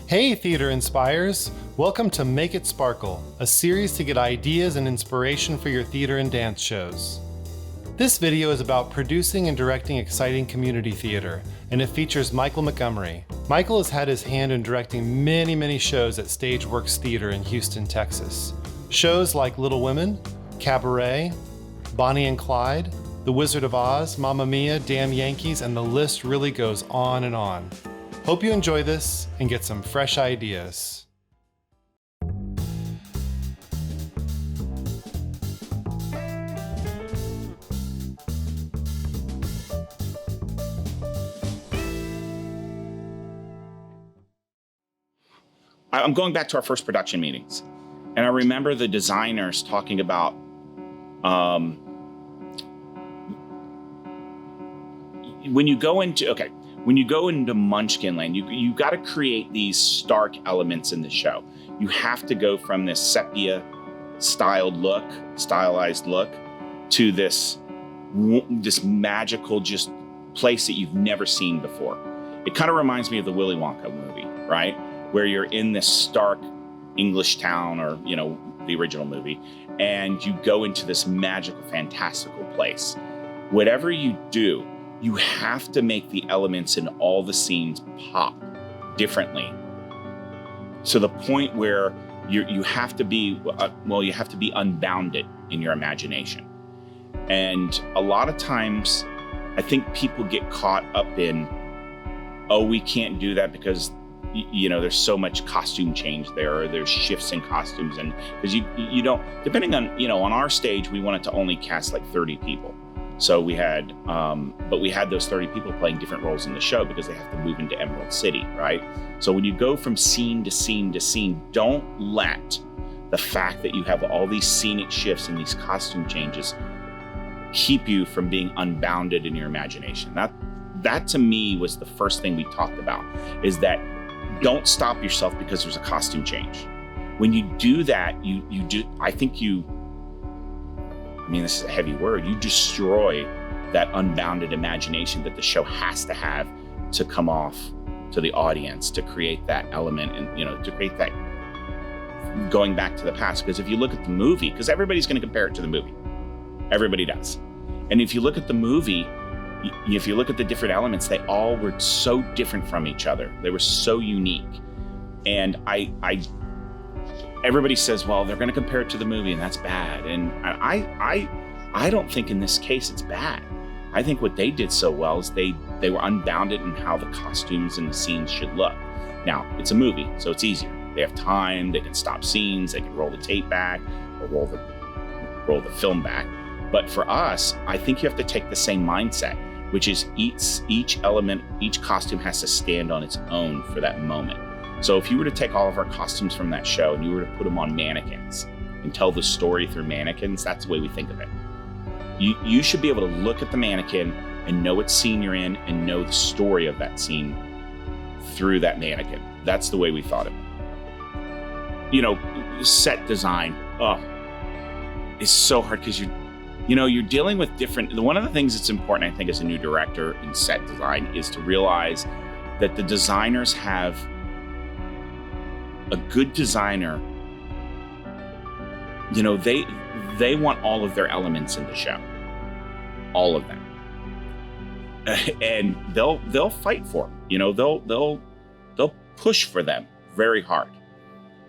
Hey Theater Inspires! Welcome to Make It Sparkle, a series to get ideas and inspiration for your theater and dance shows. This video is about producing and directing exciting community theater, and it features Michael Montgomery. Michael has had his hand in directing many shows at Stageworks Theater in Houston, Texas. Shows like Little Women, Cabaret, Bonnie and Clyde, The Wizard of Oz, Mamma Mia, Damn Yankees, and the list really goes on and on. Hope you enjoy this and get some fresh ideas. I'm going back to our first production meetings, and I remember the designers talking about when you go into Munchkin Land, you got to create these stark elements in the show. You have to go from this sepia stylized look, to this magical just place that you've never seen before. It kind of reminds me of the Willy Wonka movie, right? Where you're in this stark English town, or, the original movie, and you go into this magical, fantastical place. Whatever you do, you have to make the elements in all the scenes pop differently. So the point where you have to be, you have to be unbounded in your imagination. And a lot of times, I think people get caught up in, we can't do that because there's so much costume change there, or there's shifts in costumes, and because you don't, depending on, on our stage, we wanted to only cast like 30 people. So we had, but we had those 30 people playing different roles in the show because they have to move into Emerald City, right? So when you go from scene to scene to scene, don't let the fact that you have all these scenic shifts and these costume changes keep you from being unbounded in your imagination. That to me was the first thing we talked about, is that don't stop yourself because there's a costume change. When you do that, this is a heavy word, you destroy that unbounded imagination that the show has to have to come off to the audience, to create that element, and to create that going back to the past. Because if you look at the movie, because everybody's going to compare it to the movie, everybody does. And if you look at the movie, if you look at the different elements, they all were so different from each other. They were so unique. And everybody says, well, they're going to compare it to the movie, and that's bad. And I don't think in this case it's bad. I think what they did so well is they were unbounded in how the costumes and the scenes should look. Now, it's a movie, so it's easier. They have time, they can stop scenes, they can roll the tape back, or roll the film back. But for us, I think you have to take the same mindset, which is each element, each costume has to stand on its own for that moment. So if you were to take all of our costumes from that show and you were to put them on mannequins and tell the story through mannequins, that's the way we think of it. You should be able to look at the mannequin and know what scene you're in and know the story of that scene through that mannequin. That's the way we thought of it. Set design, it's so hard because you're dealing with different. One of the things that's important, I think, as a new director in set design is to realize that the designers have a good designer. They want all of their elements in the show, all of them, and they'll fight for them. They'll push for them very hard.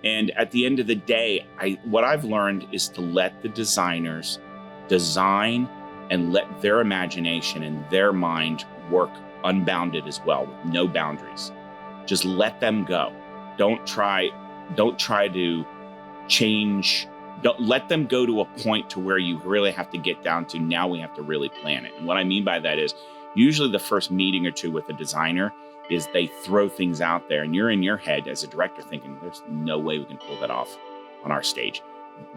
And at the end of the day, what I've learned is to let the designers design and let their imagination and their mind work unbounded as well, with no boundaries. Just let them go. Don't try to change. Don't let them go to a point to where you really have to get down to, now we have to really plan it. And what I mean by that is, usually the first meeting or two with a designer is they throw things out there, and you're in your head as a director thinking, there's no way we can pull that off on our stage.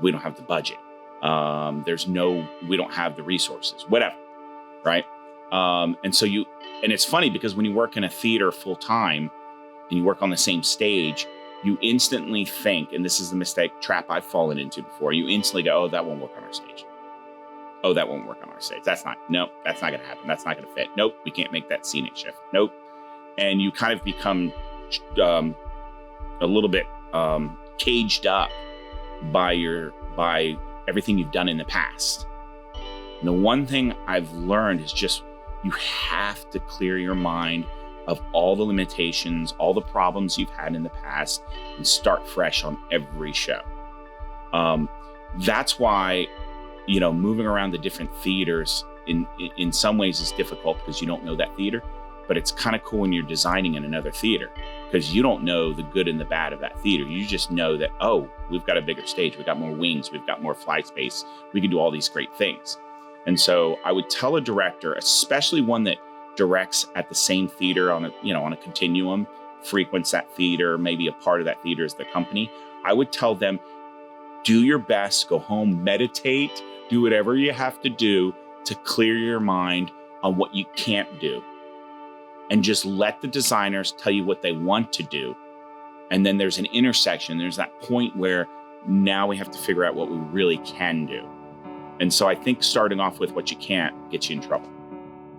We don't have the budget. We don't have the resources, whatever, right? And it's funny because when you work in a theater full time and you work on the same stage, you instantly think, and this is the trap I've fallen into before, you instantly go, that won't work on our stage. That won't work on our stage. That's not going to happen. That's not going to fit. Nope, we can't make that scenic shift. Nope. And you kind of become a little bit caged up by everything you've done in the past. And the one thing I've learned is just you have to clear your mind of all the limitations, all the problems you've had in the past, and start fresh on every show. That's why, moving around the different theaters in some ways is difficult because you don't know that theater, but it's kind of cool when you're designing in another theater because you don't know the good and the bad of that theater. You just know that, oh, we've got a bigger stage, we've got more wings, we've got more fly space, we can do all these great things. And so I would tell a director, especially one that directs at the same theater on a continuum, frequents that theater, maybe a part of that theater is the company. I would tell them, do your best, go home, meditate, do whatever you have to do to clear your mind on what you can't do. And just let the designers tell you what they want to do. And then there's an intersection. There's that point where now we have to figure out what we really can do. And so I think starting off with what you can't gets you in trouble.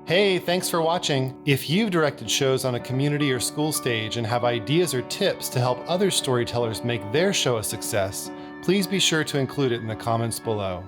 Hey, thanks for watching. If you've directed shows on a community or school stage and have ideas or tips to help other storytellers make their show a success, please be sure to include it in the comments below.